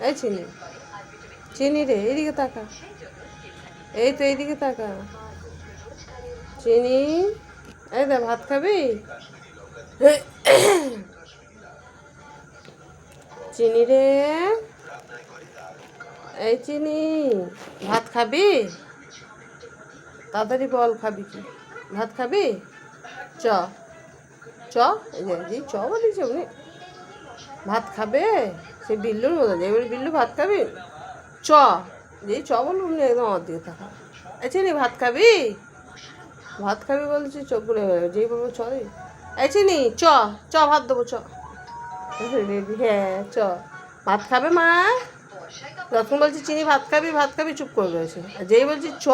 এই চিনি, চিনি রে এইদিকে তাকা, এই তো এইদিকে তাকা। চিনি, এই দে ভাত খাবি? চিনি রে, এই চিনি, ভাত খাবি? তাড়াতাড়ি বল খাবি কি? ভাত খাবি? চ চ, এই যে চ বলিস উনি। ভাত খাবে? সে বিল্লুর মতো যে বলি বিল্লু ভাত খাবি? চ, যেই চ বলবো উনি একদম আমার দিকে থাকা। এই চিনি ভাত খাবি? ভাত খাবি বলছি চোখ গুলো যেই বলবো চ রে। এই চিনি চ, চ ভাত দেবো চ। রেডি, হ্যাঁ চ। ভাত খাবে মা? যখন বলছি চিনি ভাত খাবি ভাত খাবি চুপ করে রয়েছে, আর যেই বলছি চ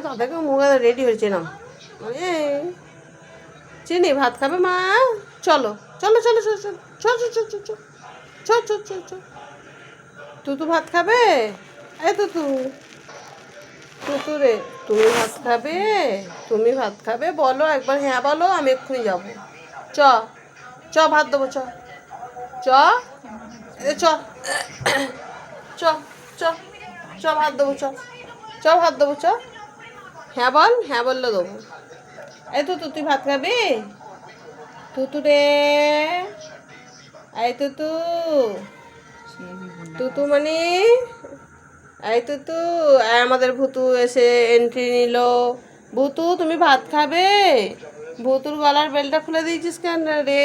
তাদেরকে মুখে রেডি হয়েছে না। চিনি ভাত খাবে মা? চলো চলো চলো চলো চলো চ চ চ চ চ চ চ চ। তুতু ভাত খাবে? এই তুতু, তুতু রে, তুমি ভাত খাবে? তুমি ভাত খাবে বলো একবার, হ্যাঁ বলো, আমি এক্ষুনি যাবো। চ চ ভাত দেবো চ চ, চ চ চ চ ভাত দেবো চ চ ভাত দেবো চ। হ্যাঁ বল, হ্যাঁ বললে দেবো। এই তো তুই ভাত খাবি? তুতু রে, এই তুতু, তুতু মানে এই তুতু, আমাদের ভুতু এসে এন্ট্রি নিল। ভুতু তুমি ভাত খাবে? ভুতুর গলার বেলটা খুলে দিয়েছিস কেন রে?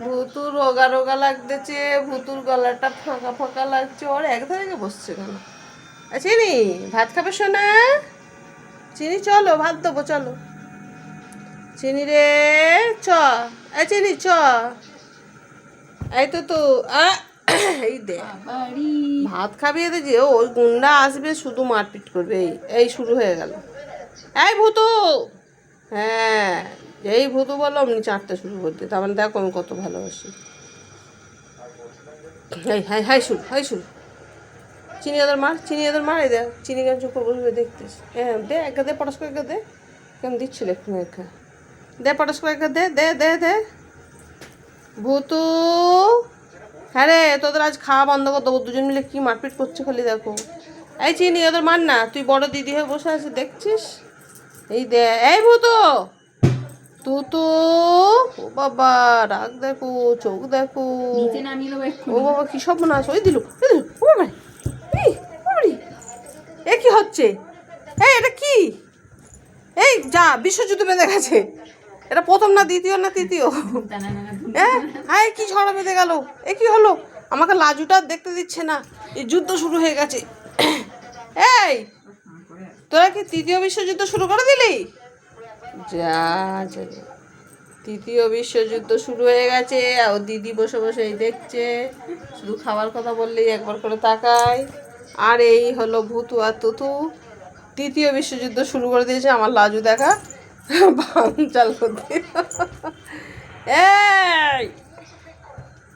ভুতুর রোগা রোগা লাগতেছে, ভুতুর গলাটা ফাঁকা ফাঁকা লাগছে, ওর এক ধারে বসছে কেন? চিনি ভাত খাবে শোনা? চিনি চলো ভাত দেবো চলো। চিনি রে চ, এই চিনি চ, এই তো এই দে ভাত খাবি এদের যে ওই গুন্ডা আসবে শুধু মারপিট করবে। এই শুরু হয়ে গেল। এই ভূতু, হ্যাঁ এই ভূতু বলো অমনি চাটতে শুরু করতে, তার মানে দেখো আমি কত ভালোবাসি। এই হাই হাই শুরু, হাই শুরু। চিনি ওদের মার, চিনি ওদের মার, এই দেখ চিনি গান চুপ করে বসবে দেখতিস। হ্যাঁ দে একা দে, পটাশ করে একা দে, কেমন দিচ্ছিল এক্ষুনি একা দে, পটাশ করে একা দে দে দে দে। ভূতু, হ্যাঁ রে তোদের আজ খাওয়া বন্ধ করে দেবো, দুজন মিলে কি মারপিট করছে খালি দেখো। এই চিনি ওদের মার না, তুই বড় দিদি হয়ে বসে আছিস দেখছিস। এই দে, এই ভূতু, তুতু, ও বাবা রাগ দেখো, চোখ দেখো, ও বাবা কি সব মনে আছে। ওই দিল, ও বাবা, এ কি হচ্ছে? এই এটা কি? এই যা বিশ্বযুদ্ধ বেঁধে গেছে। এটা প্রথম না দ্বিতীয় না তৃতীয়? হ্যাঁ কি ঝড়া বেঁধে গেল, এ কি হলো? আমাকে লাজুটা দেখতে দিচ্ছে না, এই যুদ্ধ শুরু হয়ে গেছে। এই তোরা কি তৃতীয় বিশ্বযুদ্ধ শুরু করে দিলি? যা তৃতীয় বিশ্বযুদ্ধ শুরু হয়ে গেছে, আর দিদি বসে বসে দেখছে, শুধু খাবার কথা বললেই একবার করে তাকায়। আর এই হলো ভূতু আর তুতু, তৃতীয় বিশ্বযুদ্ধ শুরু করে দিয়েছে আমার লাজু দেখা বাম চাল করতে। এই